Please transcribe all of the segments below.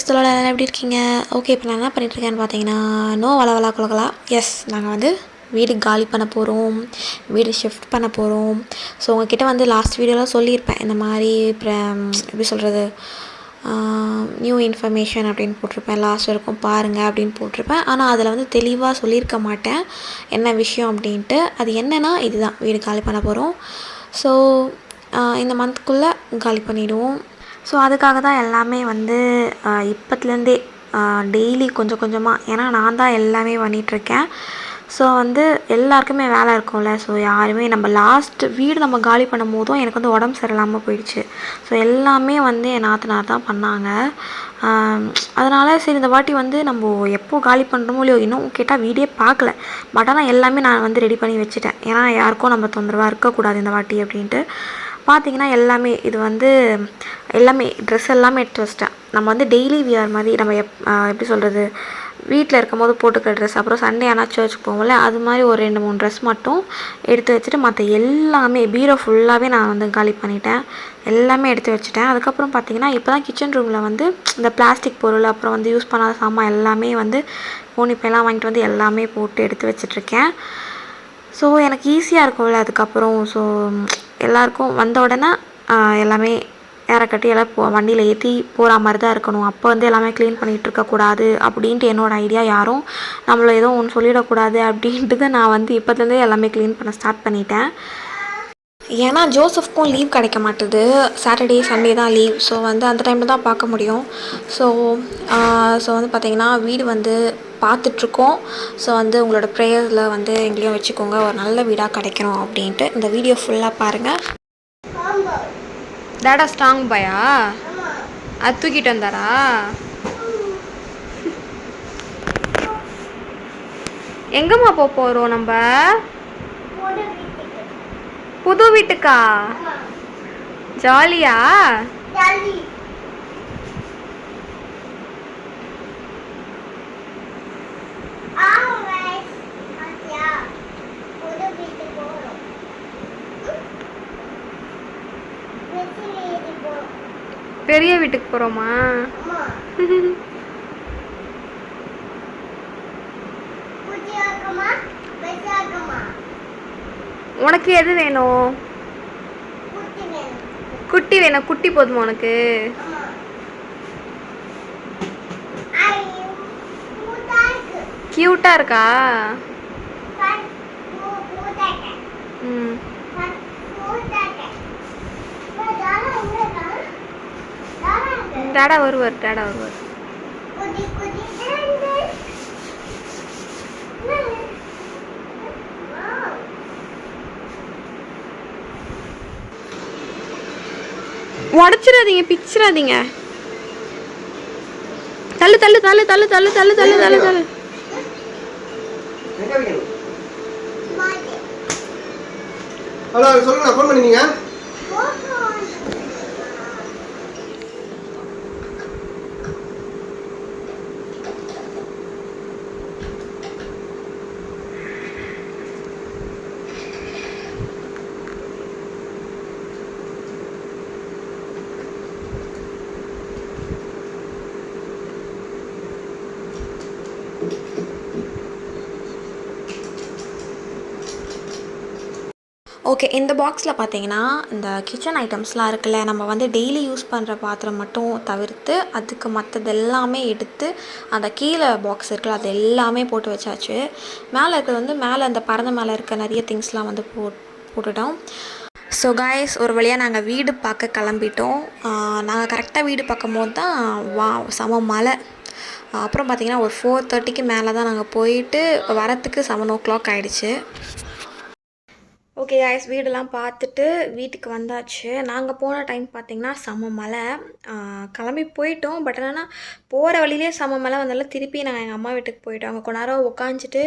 Price சொல்லலாம் எல்லாம் எப்படி இருக்கீங்க? ஓகே, இப்போ நான் என்ன பண்ணிகிட்ருக்கேன்னு பார்த்தீங்கன்னா, நோ வளவலா குலகலா. எஸ், நாங்கள் வந்து வீடு காலி பண்ண போகிறோம், வீடு ஷிஃப்ட் பண்ண போகிறோம். ஸோ உங்ககிட்ட வந்து லாஸ்ட் வீடியோலாம் சொல்லியிருப்பேன், இந்த மாதிரி எப்படி சொல்கிறது, நியூ இன்ஃபர்மேஷன் அப்படின்னு போட்டிருப்பேன், லாஸ்ட் வரைக்கும் பாருங்கள் அப்படின்னு போட்டிருப்பேன். ஆனால் அதில் வந்து தெளிவாக சொல்லியிருக்க மாட்டேன் என்ன விஷயம் அப்படின்ட்டு. அது என்னென்னா இதுதான், வீடு காலி பண்ண போகிறோம். ஸோ இந்த மந்த்துக்குள்ளே காலி பண்ணிவிடுவோம். ஸோ அதுக்காக தான் எல்லாமே வந்து இப்போத்துலேருந்தே டெய்லி கொஞ்சம் கொஞ்சமாக, ஏன்னா நான் தான் எல்லாமே பண்ணிகிட்ருக்கேன். ஸோ வந்து எல்லாருக்குமே வேலை இருக்கும்ல. ஸோ யாருமே நம்ம லாஸ்ட் வீடு நம்ம காலி பண்ணும் போதும் எனக்கு வந்து உடம்பு சரியில்லாமல் போயிடுச்சு. ஸோ எல்லாமே வந்து என் நாத்தனார் தான் பண்ணாங்க. அதனால் சரி இந்த வாட்டி வந்து நம்ம எப்போது காலி பண்ணுறோமோ இல்லையோ, இன்னும் கேட்டால் வீடே பார்க்கல. பட் ஆனால் எல்லாமே நான் வந்து ரெடி பண்ணி வச்சுட்டேன், ஏன்னா யாருக்கும் நம்ம தொந்தரவாக இருக்கக்கூடாது இந்த வாட்டி அப்படின்ட்டு. பார்த்திங்கன்னா எல்லாமே இது வந்து எல்லாமே ட்ரெஸ் எல்லாமே எடுத்து வச்சிட்டேன். நம்ம வந்து டெய்லி வியர் மாதிரி நம்ம எப்படி சொல்கிறது, வீட்டில் இருக்கும் போது போட்டுக்கிற ட்ரெஸ், அப்புறம் சண்டே ஆனால் சர்ச்சுக்கு போவோம்ல, அது மாதிரி ஒரு 2-3 ட்ரெஸ் மட்டும் எடுத்து வச்சுட்டு மற்ற எல்லாமே பீரோ ஃபுல்லாகவே நான் வந்து காலி பண்ணிட்டேன். எல்லாமே எடுத்து வச்சுட்டேன். அதுக்கப்புறம் பார்த்திங்கன்னா இப்போ தான் கிச்சன் ரூமில் வந்து இந்த பிளாஸ்டிக் பொருள், அப்புறம் வந்து யூஸ் பண்ணாத சாமான் எல்லாமே வந்து போனிப்பெல்லாம் வாங்கிட்டு வந்து எல்லாமே போட்டு எடுத்து வச்சிட்ருக்கேன். ஸோ எனக்கு ஈஸியாக இருக்கும்ல அதுக்கப்புறம். ஸோ எல்லாருக்கும் வந்த உடனே எல்லாமே ஏற கட்டி எல்லாம் வண்டியில் ஏற்றி போகிற மாதிரி தான் இருக்கணும். அப்போ வந்து எல்லாமே க்ளீன் பண்ணிகிட்டு இருக்கக்கூடாது அப்படின்ட்டு என்னோடய ஐடியா. யாரும் நம்மளை எதுவும் ஒன்று சொல்லிடக்கூடாது அப்படின்ட்டு தான் நான் வந்து இப்போத்துலேருந்தே எல்லாமே க்ளீன் பண்ண ஸ்டார்ட் பண்ணிட்டேன். ஏன்னா ஜோசஃப்க்கும் லீவ் கிடைக்க மாட்டுது, சாட்டர்டே சண்டே தான் லீவ். ஸோ வந்து அந்த டைமில் தான் பார்க்க முடியும். ஸோ வந்து பார்த்திங்கன்னா வீடு வந்து பார்த்துட்ருக்கோம். ஸோ வந்து உங்களோட ப்ரேயரில் வந்து எங்கேயும் வச்சுக்கோங்க, ஒரு நல்ல வீடாக கிடைக்கணும் அப்படின்ட்டு. இந்த வீடியோ ஃபுல்லாக பாருங்கள். டாடா ஸ்ட்ராங் பாயா? அது தூக்கிட்டு வந்தாரா? எங்கம்மா போகிறோம் நம்ம? புது வீட்டுக்கா? ஜாலியா? பெரிய வீட்டுக்கு போகிறோமா? உனக்கு எது வேணும்? குட்டி வேணும். குட்டி போதுமா உனக்கு? கியூட்டா இருக்கா? ம். டாடா வருவார். உடச்சிடாதீங்க, பிச்சிடாதீங்க. தள்ளு தள்ளு தள்ளு தள்ளு தள்ளு தள்ளு தள்ளு தள்ளு தள்ளு. ஹலோ சொல்லுங்க, ஃபோன் பண்ணினீங்க? ஓகே, இந்த பாக்ஸில் பார்த்தீங்கன்னா இந்த கிச்சன் ஐட்டம்ஸ்லாம் இருக்குல்ல, நம்ம வந்து டெய்லி யூஸ் பண்ணுற பாத்திரம் மட்டும் தவிர்த்து அதுக்கு மற்றது எல்லாமே எடுத்து அந்த கீழே பாக்ஸ் இருக்குல்ல அது எல்லாமே போட்டு வச்சாச்சு. மேலே இருக்கிறது வந்து மேலே அந்த பறந்த மேலே இருக்க நிறைய திங்ஸ்லாம் வந்து போட்டுட்டோம். ஸோ காய்ஸ், ஒரு வழியாக நாங்கள் வீடு பார்க்க கிளம்பிட்டோம். நாங்கள் கரெக்டாக வீடு பார்க்கும் போது தான் செம மழை. அப்புறம் பார்த்திங்கன்னா ஒரு 4:30க்கு மேலே தான் நாங்கள் போயிட்டு வரத்துக்கு 7 o'clock ஆகிடுச்சு. ஓகே காய்ஸ், வீடெல்லாம் பார்த்துட்டு வீட்டுக்கு வந்தாச்சு. நாங்கள் போன டைம் பார்த்திங்கன்னா செம மழை. கிளம்பி போயிட்டோம். பட் என்னென்னா போகிற வழியிலே செம மழை வந்தாலும் திருப்பி நாங்கள் எங்கள் அம்மா வீட்டுக்கு போயிட்டோம். அங்கே கொஞ்ச நேரம் உட்காந்துட்டு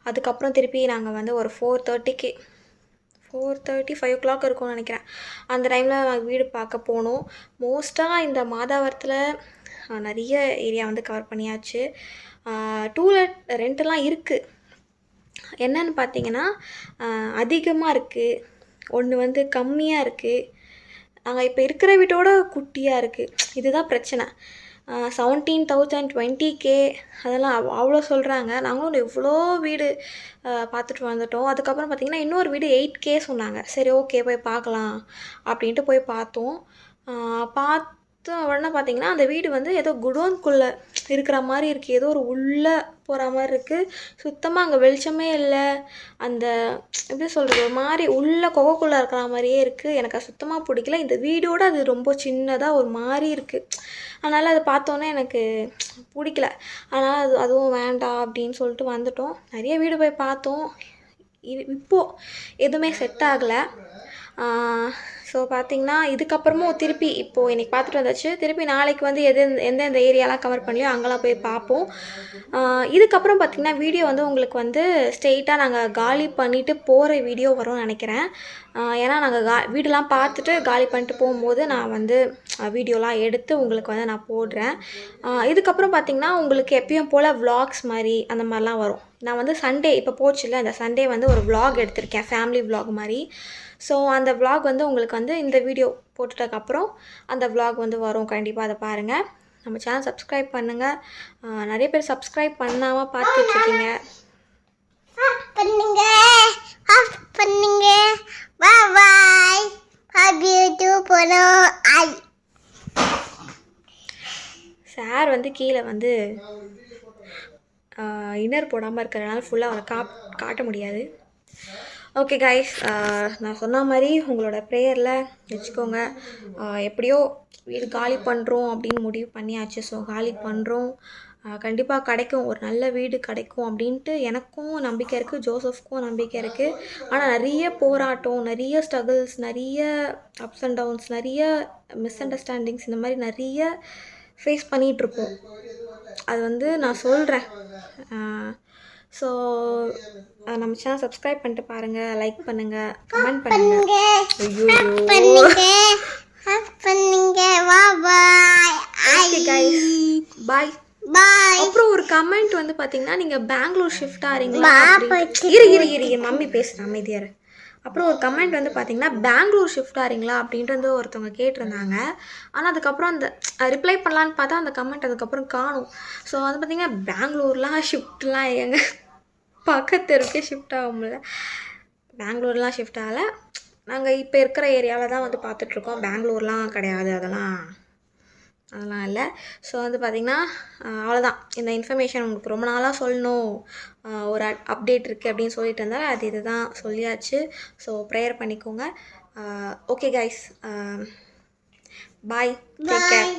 அதுக்கப்புறம் திருப்பி நாங்கள் வந்து ஒரு 4:30 5 o'clock இருக்கும்னு நினைக்கிறேன். அந்த டைமில் நாங்கள் வீடு பார்க்க போனோம். மோஸ்ட்டாக இந்த மாதாவரத்தில் நிறைய ஏரியா வந்து கவர் பண்ணியாச்சு. 2 let ரெண்டெல்லாம் இருக்குது. என்னன்னு பார்த்தீங்கன்னா அதிகமாக இருக்குது, ஒன்று வந்து கம்மியாக இருக்குது. நாங்கள் இப்போ இருக்கிற வீட்டோட குட்டியாக இருக்குது. இதுதான் பிரச்சனை. 17,000 20K அதெல்லாம் அவ்வளோ சொல்கிறாங்க. நாங்களும் எவ்வளோ வீடு பார்த்துட்டு வந்துட்டோம். அதுக்கப்புறம் பார்த்திங்கன்னா இன்னொரு வீடு 8K சொன்னாங்க. சரி ஓகே போய் பார்க்கலாம் அப்படின்ட்டு போய் பார்த்தோம். பார்த்த உடனே பார்த்திங்கன்னா அந்த வீடு வந்து ஏதோ குடோன்குள்ளே இருக்கிற மாதிரி இருக்குது. ஏதோ ஒரு உள்ளே போகிற மாதிரி இருக்குது. சுத்தமாக அங்கே வெளிச்சமே இல்லை. அந்த எப்படி சொல்கிறது, ஒரு மாதிரி உள்ளே கொகைக்குள்ளே இருக்கிற மாதிரியே இருக்குது. எனக்கு அது சுத்தமாக பிடிக்கல. இந்த வீடோடு அது ரொம்ப சின்னதாக ஒரு மாதிரி இருக்குது. அதனால் அதை பார்த்தோன்னே எனக்கு பிடிக்கல. அதனால் அதுவும் வேண்டாம் அப்படின்னு சொல்லிட்டு வந்துட்டோம். நிறைய வீடு போய் பார்த்தோம். இப்போது எதுவுமே செட் ஆகலை. ஸோ பார்த்திங்கன்னா இதுக்கப்புறமும் திருப்பி இப்போது இன்றைக்கி பார்த்துட்டு வந்தாச்சு. திருப்பி நாளைக்கு வந்து எந்தெந்த ஏரியாலாம் கவர் பண்ணலையோ அங்கெல்லாம் போய் பார்ப்போம். இதுக்கப்புறம் பார்த்திங்கன்னா வீடியோ வந்து உங்களுக்கு வந்து ஸ்ட்ரெயிட்டாக நாங்கள் காலி பண்ணிவிட்டு போகிற வீடியோ வரும்னு நினைக்கிறேன். ஏன்னா நாங்கள் வீடெலாம் பார்த்துட்டு காலி பண்ணிட்டு போகும்போது நான் வந்து வீடியோலாம் எடுத்து உங்களுக்கு வந்து நான் போடுறேன். இதுக்கப்புறம் பார்த்திங்கன்னா உங்களுக்கு எப்பயும் போல் vlogs மாதிரி அந்த மாதிரிலாம் வரும். நான் வந்து சண்டே இப்போ போச்சுல்ல, அந்த சண்டே வந்து ஒரு vlog எடுத்திருக்கேன், ஃபேமிலி vlog மாதிரி. ஸோ அந்த vlog வந்து உங்களுக்கு வந்து இந்த வீடியோ போட்டுட்டதுக்கப்புறம் அந்த vlog வந்து வரும். கண்டிப்பாக அதை பாருங்கள். நம்ம சேனல் சப்ஸ்கிரைப் பண்ணுங்கள். நிறைய பேர் சப்ஸ்கிரைப் பண்ணாமல் பார்த்துட்ருக்கீங்க. சார் வந்து கீழே வந்து இன்னர் போடாமல் இருக்கிறதுனால ஃபுல்லாக அவரை காட்ட முடியாது. ஓகே கைஸ், நான் சொன்ன மாதிரி உங்களோட ப்ரேயரில் வச்சுக்கோங்க. எப்படியோ வீடு காலி பண்ணுறோம் அப்படின்னு முடிவு பண்ணியாச்சு. ஸோ காலி பண்ணுறோம். கண்டிப்பாக கிடைக்கும், ஒரு நல்ல வீடு கிடைக்கும் அப்படின்ட்டு எனக்கும் நம்பிக்கை இருக்குது, ஜோசஃப்க்கும் நம்பிக்கை இருக்குது. ஆனால் நிறைய போராட்டம், நிறைய ஸ்ட்ரகிள்ஸ், நிறைய அப்ஸ் அண்ட் டவுன்ஸ், நிறைய மிஸ் அண்டர்ஸ்டாண்டிங்ஸ், இந்த மாதிரி நிறைய ஃபேஸ் பண்ணிகிட்ருப்போம். அது வந்து நான் சொல்கிறேன். ஸோ நம்ம சேனல் சப்ஸ்கிரைப் பண்ணிட்டு பாருங்கள், லைக் பண்ணுங்கள், கமெண்ட் பண்ணுங்கள். பாய். அப்புறம் ஒரு கமெண்ட் வந்து பார்த்தீங்கன்னா நீங்கள் பெங்களூர் ஷிஃப்ட் ஆகிறீங்களா? இரு மம்மி பேசுகிறேன், அமைதியார். அப்புறம் ஒரு கமெண்ட் வந்து பார்த்தீங்கன்னா பெங்களூர் ஷிஃப்ட் ஆகிறீங்களா அப்படின்ட்டு வந்து ஒருத்தவங்க கேட்டிருந்தாங்க. ஆனால் அதுக்கப்புறம் அந்த ரிப்ளை பண்ணலான்னு பார்த்தா அந்த கமெண்ட் அதுக்கப்புறம் காணும். ஸோ வந்து பார்த்திங்கன்னா பெங்களூர்லாம் ஷிஃப்ட்லாம் எங்க பக்கத்து இருக்கே ஷிஃப்ட் ஆகும்ல. பெங்களூர்லாம் ஷிஃப்ட் ஆகலை. நாங்கள் இப்போ இருக்கிற ஏரியாவில் தான் வந்து பார்த்துட்ருக்கோம். பெங்களூர்லாம் கிடையாது, அதெல்லாம் இல்லை. ஸோ வந்து பார்த்திங்கன்னா அவ்வளோதான். இந்த இன்ஃபர்மேஷன் உங்களுக்கு ரொம்ப நாளாக சொல்லணும், ஒரு அப்டேட் இருக்குது அப்படின்னு சொல்லிட்டு இருந்தால் அது இதுதான் சொல்லியாச்சு. ஸோ ப்ரேயர் பண்ணிக்கோங்க. ஓகே கைஸ், பாய், டேக் கேர்.